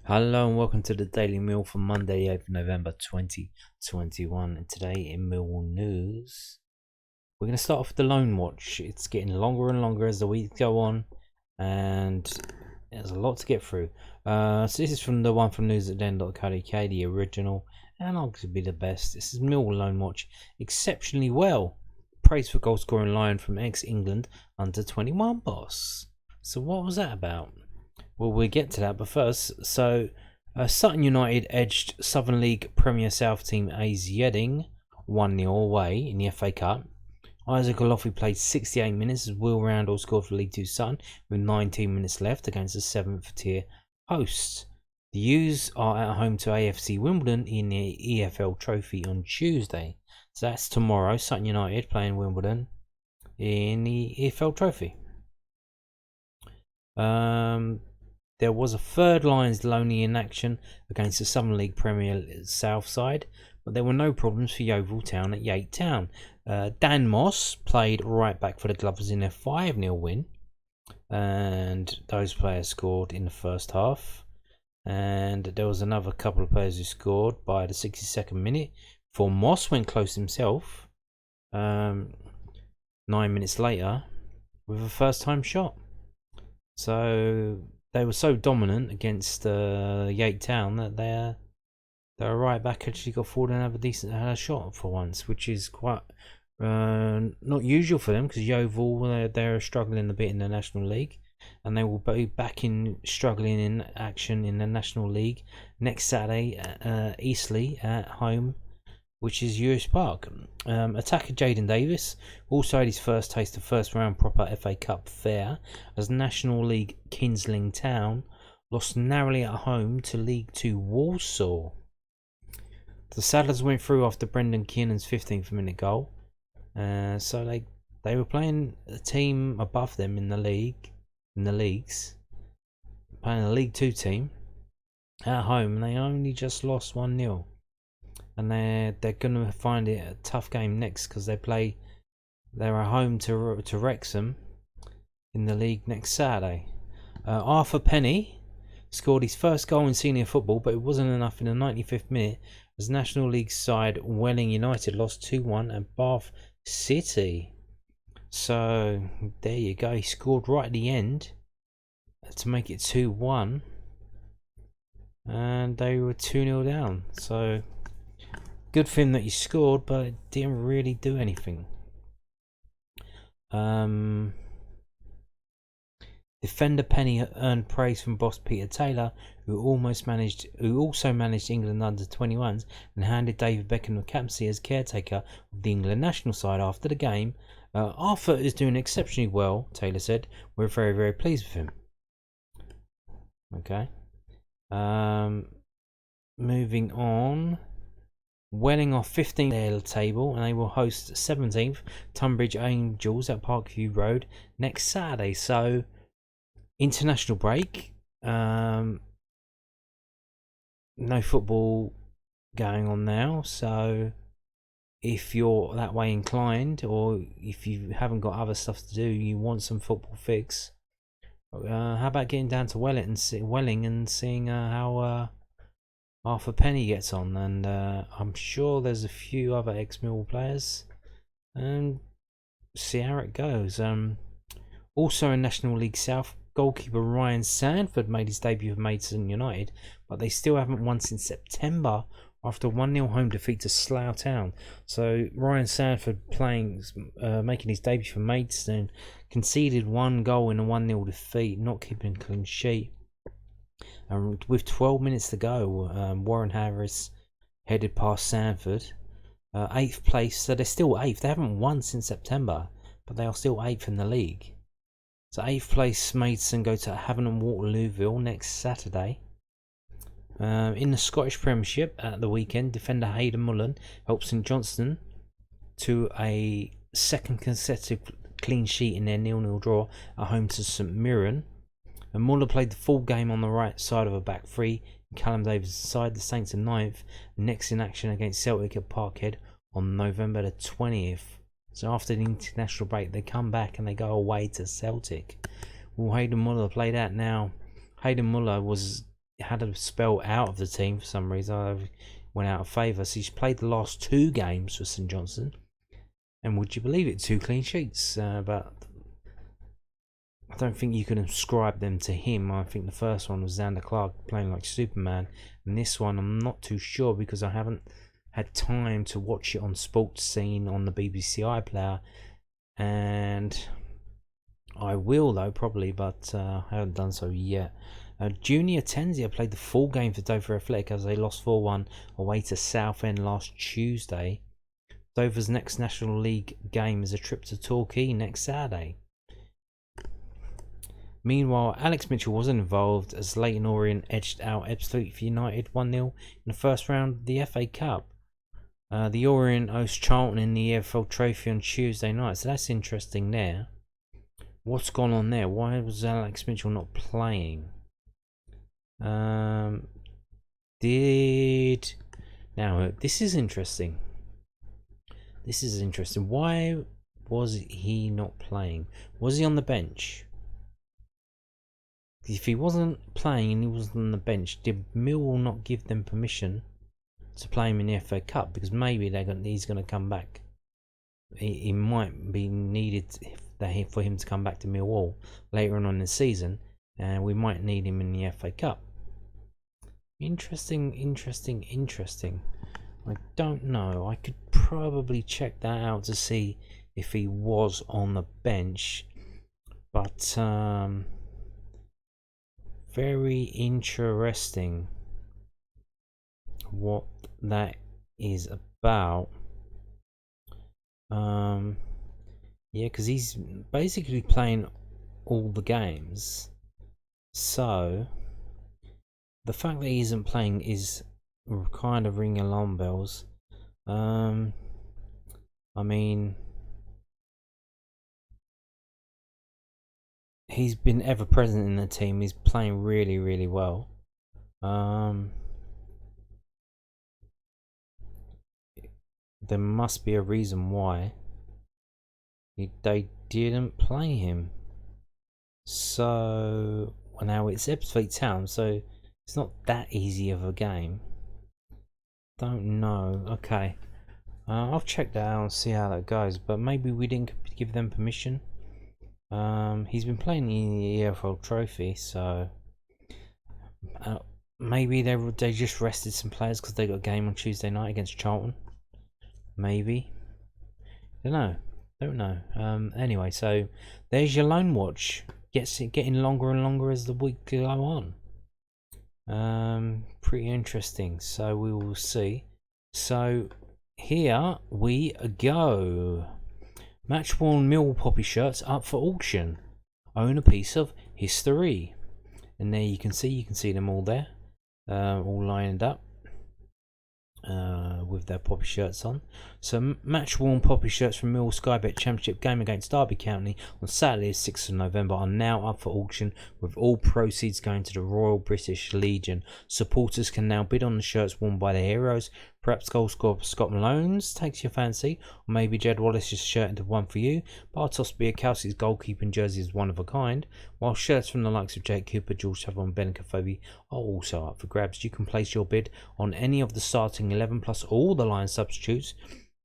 Hello and welcome to the Daily Meal for Monday, 8th November 2021. And today in Millwall news, we're going to start off with the Loanwatch. It's getting longer and longer as the weeks go on, and there's a lot to get through. So this is from the one from news@den.co.uk, the original, and arguably the best. This is Millwall Loanwatch. Exceptionally well. Praise for goal scoring Lion from ex-England under-21 boss. So what was that about? Well, we'll get to that, but first, Sutton United edged Southern League Premier South team AZ Yeading 1-0 away in the FA Cup. Isaac Olofi played 68 minutes as Will Randall scored for League 2 Sutton with 19 minutes left against the 7th tier hosts. The U's are at home to AFC Wimbledon in the EFL Trophy on Tuesday. So that's tomorrow, Sutton United playing Wimbledon in the EFL Trophy. There was a third Lions lonely in action against the Southern League Premier South side, but there were no problems for Yeovil Town at Yate Town. Dan Moss played right back for the Glovers in their 5-0 win, and those players scored in the first half. And there was another couple of players who scored by the 62nd minute. For Moss went close himself 9 minutes later with a first time shot. So they were so dominant against Yate Town that their right back actually got forward and had a shot for once, which is quite not usual for them, because Yeovil they're struggling a bit in the National League, and they will be back in struggling in action in the National League next Saturday at Eastleigh at home, which is US Park. Attacker Jaden Davis also had his first taste of first round proper FA Cup fare as National League Kinsling Town lost narrowly at home to League 2 Walsall. The Saddlers went through after Brendan Kiernan's 15th minute goal. So they were playing a team above them in the leagues, playing a League 2 team at home, and they only just lost 1-0. And they're gonna find it a tough game next, because they're at home to Wrexham in the league next Saturday. Arthur Penny scored his first goal in senior football, but it wasn't enough in the 95th minute as National League side Welling United lost 2-1 at Bath City. So there you go, he scored right at the end to make it 2-1, and they were 2-0 down. So good for him that he scored, but it didn't really do anything. Defender Penny earned praise from boss Peter Taylor, who also managed England under-21s and handed David Beckham the captaincy as caretaker of the England national side after the game. Arthur is doing exceptionally well, Taylor said. We're very, very pleased with him. Okay. Moving on. Welling off 15th their table, and they will host 17th Tunbridge Angels at Parkview Road next Saturday. So international break, no football going on now. So if you're that way inclined, or if you haven't got other stuff to do, you want some football fix, how about getting down to Welling and seeing how Arthur Penny gets on, and I'm sure there's a few other ex-Millwall players, and see how it goes. Also in National League South, goalkeeper Ryan Sanford made his debut for Maidstone United, but they still haven't won since September after a 1-0 home defeat to Slough Town. So Ryan Sanford making his debut for Maidstone, conceded 1 goal in a 1-0 defeat, not keeping a clean sheet. And with 12 minutes to go, Warren Harris headed past Sanford. 8th place, so they're still 8th. They haven't won since September, but they are still 8th in the league. So 8th place Maidstone go to Havant and Waterlooville next Saturday. In the Scottish Premiership at the weekend, defender Hayden Mullen helped St Johnstone to a second consecutive clean sheet in their 0-0 draw at home to St Mirren. And Muller played the full game on the right side of a back three. Callum Davis' side, the Saints are 9th, next in action against Celtic at Parkhead on November the 20th. So after the international break, they come back and they go away to Celtic. Will Hayden Muller play that now? Hayden Muller was had a spell out of the team for some reason. I went out of favour. So he's played the last 2 games for St Johnstone, and would you believe it, 2 clean sheets. But I don't think you can ascribe them to him. I think the first one was Xander Clark playing like Superman, and this one I'm not too sure because I haven't had time to watch it on Sports Scene on the BBC iPlayer, and I will though probably, but I haven't done so yet. Junior Tenzia played the full game for Dover Athletic as they lost 4-1 away to Southend last Tuesday. Dover's next National League game is a trip to Torquay next Saturday. Meanwhile, Alex Mitchell wasn't involved as Leyton Orient edged out Ebbsfleet United 1-0 in the first round of the FA Cup. The Orient host Charlton in the EFL Trophy on Tuesday night, so that's interesting there. What's gone on there? Why was Alex Mitchell not playing? Now this is interesting. Why was he not playing? Was he on the bench? If he wasn't playing and he was on the bench, did Millwall not give them permission to play him in the FA Cup? Because maybe he's going to come back. He might be needed for him to come back to Millwall later on in the season, and we might need him in the FA Cup. Interesting. I don't know. I could probably check that out to see if he was on the bench, but very interesting what that is about. Yeah, because he's basically playing all the games, so the fact that he isn't playing is kind of ringing alarm bells. I mean, he's been ever present in the team. He's playing really, really well. There must be a reason why they didn't play him. So now it's Ebbsfleet Town, so it's not that easy of a game. Don't know. Okay, I'll check that out and see how that goes. But maybe we didn't give them permission. He's been playing in the EFL Trophy, so maybe they just rested some players because they got a game on Tuesday night against Charlton. Maybe. Don't know. Anyway, so there's your loan watch. Getting longer and longer as the week go on. Pretty interesting. So we will see. So here we go. Match worn Millwall poppy shirts up for auction. Own a piece of history. And there you can see them all there, all lined up. With their poppy shirts on. So match worn poppy shirts from Millwall Sky Bet Championship game against Derby County on Saturday 6th of November are now up for auction, with all proceeds going to the Royal British Legion. Supporters can now bid on the shirts worn by the heroes. Perhaps goal scorer Scott Malone's takes your fancy, or maybe Jed Wallace's shirt into one for you. Bartosz Białkowski's goalkeeping jersey is one of a kind, while shirts from the likes of Jake Cooper, George Savon and Ben Kofobi are also up for grabs. You can place your bid on any of the starting 11 plus all the line substitutes,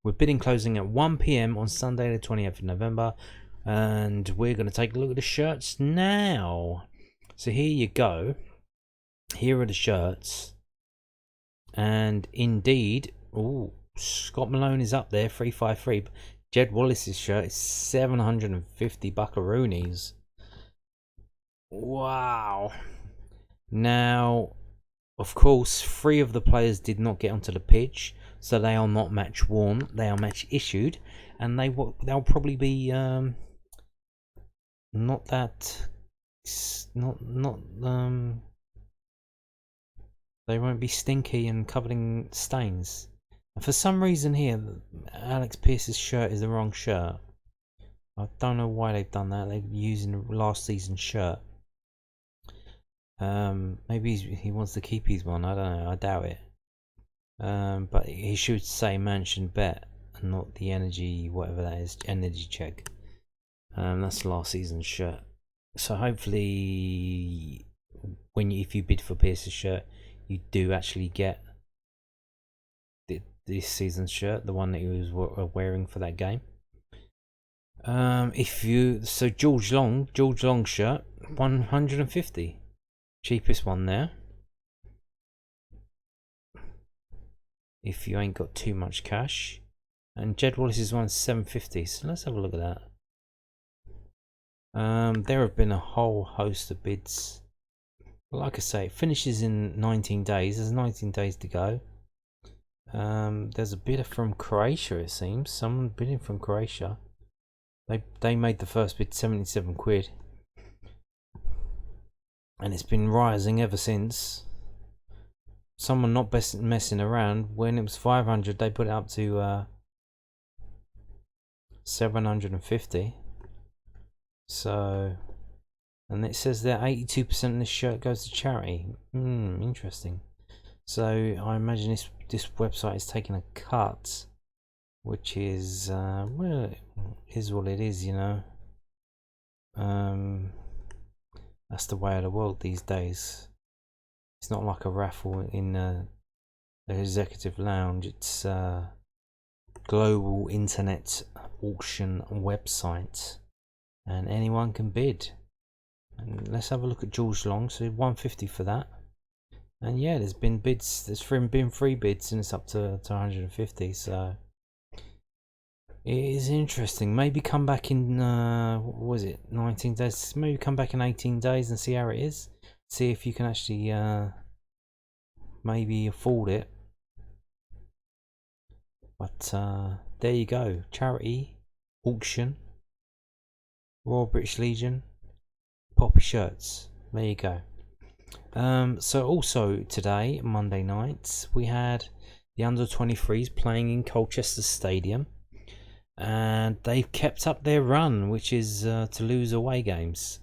with bidding closing at 1 PM on Sunday the 20th of November. And we're going to take a look at the shirts now. So here you go. Here are the shirts. And indeed, Scott Malone is up there, 353. Jed Wallace's shirt is 750 buckaroonies. Wow. Now, of course, 3 of the players did not get onto the pitch, so they are not match worn. They are match issued, and they'll probably be they won't be stinky and covered in stains. And for some reason here, Alex Pearce's shirt is the wrong shirt. I don't know why they've done that. They're using last season's shirt. Maybe he wants to keep his one. I don't know. I doubt it. But he should say Mansion Bet and not the energy, whatever that is, energy check. That's last season's shirt. So hopefully if you bid for Pierce's shirt, you do actually get this season's shirt, the one that he was wearing for that game. George Long shirt, 150, cheapest one there. If you ain't got too much cash. And Jed Wallace's one's 750. So let's have a look at that. There have been a whole host of bids. Like I say, it finishes in 19 days. There's 19 days to go. There's a bidder from Croatia, it seems. Someone bidding from Croatia. They made the first bid 77 quid. And it's been rising ever since. Someone not messing around. When it was 500, they put it up to 750. So, and it says that 82% of this shirt goes to charity. Interesting. So I imagine this website is taking a cut, which is well, it is what it is, you know. That's the way of the world these days. It's not like a raffle in the executive lounge. It's a global internet auction website, and anyone can bid. And let's have a look at George Long. So 150 for that. And yeah, there's been bids. There's been 3 bids, and it's up to 150. So it is interesting. Maybe come back in what was it, 19 days? Maybe come back in 18 days and see how it is. See if you can actually maybe afford it. But there you go. Charity auction. Royal British Legion. Poppy shirts. There you go. So also today, Monday night, we had the under-23s playing in Colchester Stadium, and they've kept up their run, which is to lose away games.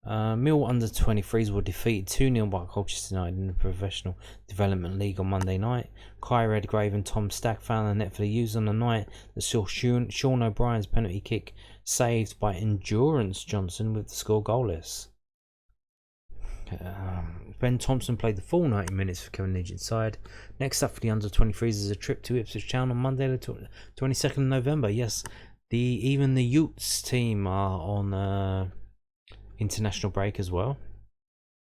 Mill under-23s were defeated 2-0 by Colchester United in the Professional Development League on Monday night. Kai Redgrave and Tom Stack found the net for the U's on the night that saw Sean O'Brien's penalty kick saved by Endurance Johnson with the score goalless. Ben Thompson played the full 90 minutes for Kevin Nugent's side. Next up for the under-23s is a trip to Ipswich Town on Monday the 22nd of November. Yes, even the Utes team are on international break as well,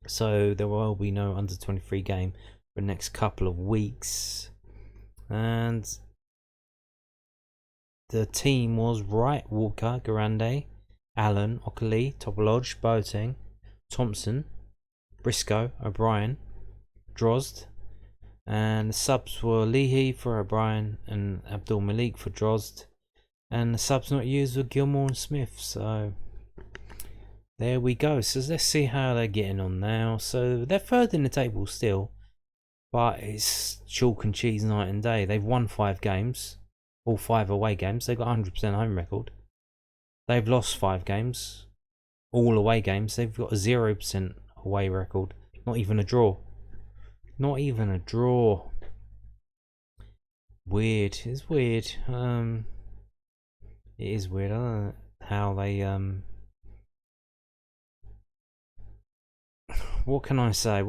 so there will be no under-23 game for the next couple of weeks. And the team was Wright, Walker, Garande, Allen, Okali, Topolodge, Boateng, Thompson, Briscoe, O'Brien, Drozd, and the subs were Leahy for O'Brien and Abdul Malik for Drozd, and the subs not used were Gilmore and Smith. So there we go. So let's see how they're getting on now. So they're third in the table still, but it's chalk and cheese night and day. They've won 5 games, all 5 away games. They've got 100% home record. They've lost 5 games, all away games. They've got a 0% away record. Not even a draw. Not even a draw. Weird. It's weird. It is weird. I don't know how they what can I say?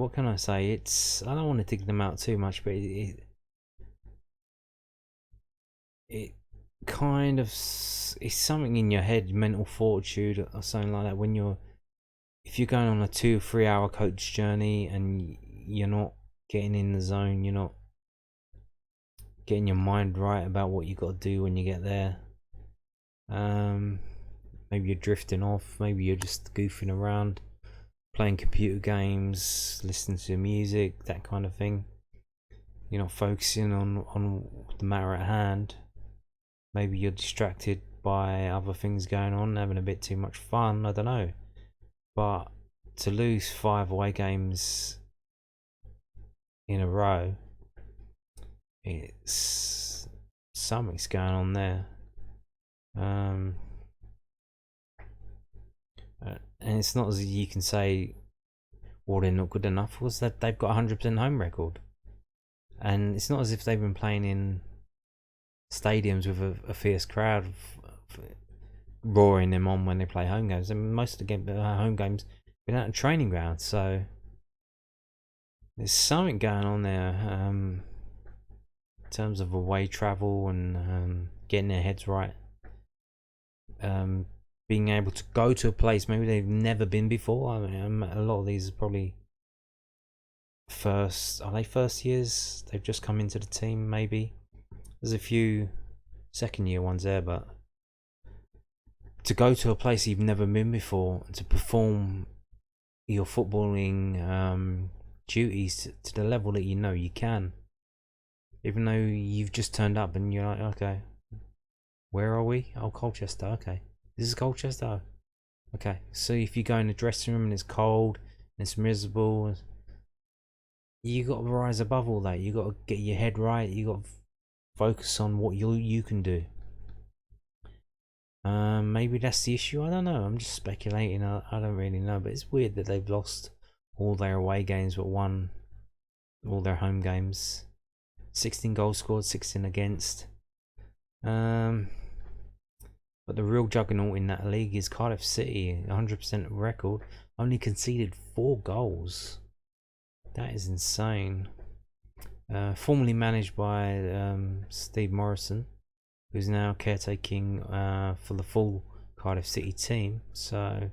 It's, I don't want to dig them out too much, but it kind of, it's something in your head, mental fortitude or something like that. If you're going on a 2 or 3 hour coach journey and you're not getting in the zone, you're not getting your mind right about what you got to do when you get there. Maybe you're drifting off, maybe you're just goofing around, playing computer games, listening to music, that kind of thing. You're not focusing on the matter at hand. Maybe you're distracted by other things going on, having a bit too much fun, I don't know. But to lose 5 away games in a row, it's something's going on there. And it's not as if you can say, well, they're not good enough, was that they've got 100% home record. And it's not as if they've been playing in stadiums with a fierce crowd roaring them on when they play home games. And most of the home games been out of training grounds. So There's something going on there in terms of away travel and getting their heads right. Being able to go to a place maybe they've never been before. I mean, a lot of these are probably first years? They've just come into the team, maybe. There's a few second year ones there, but to go to a place you've never been before, to perform your footballing duties to the level that you know you can, even though you've just turned up and you're like, okay, where are we? Oh, Colchester. Okay, this is Colchester. Okay, so if you go in the dressing room and it's cold and it's miserable, you got to rise above all that. You got to get your head right. You got to focus on what you can do. Maybe that's the issue. I don't know. I'm just speculating. I don't really know. But it's weird that they've lost all their away games but won all their home games. 16 goals scored, 16 against. But the real juggernaut in that league is Cardiff City. 100% record. Only conceded 4 goals. That is insane. Formerly managed by Steve Morrison, who's now caretaking for the full Cardiff City team. So,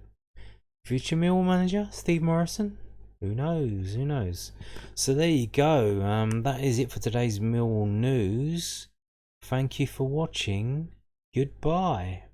future Millwall manager Steve Morrison. Who knows? Who knows? So there you go. That is it for today's Millwall news. Thank you for watching. Goodbye.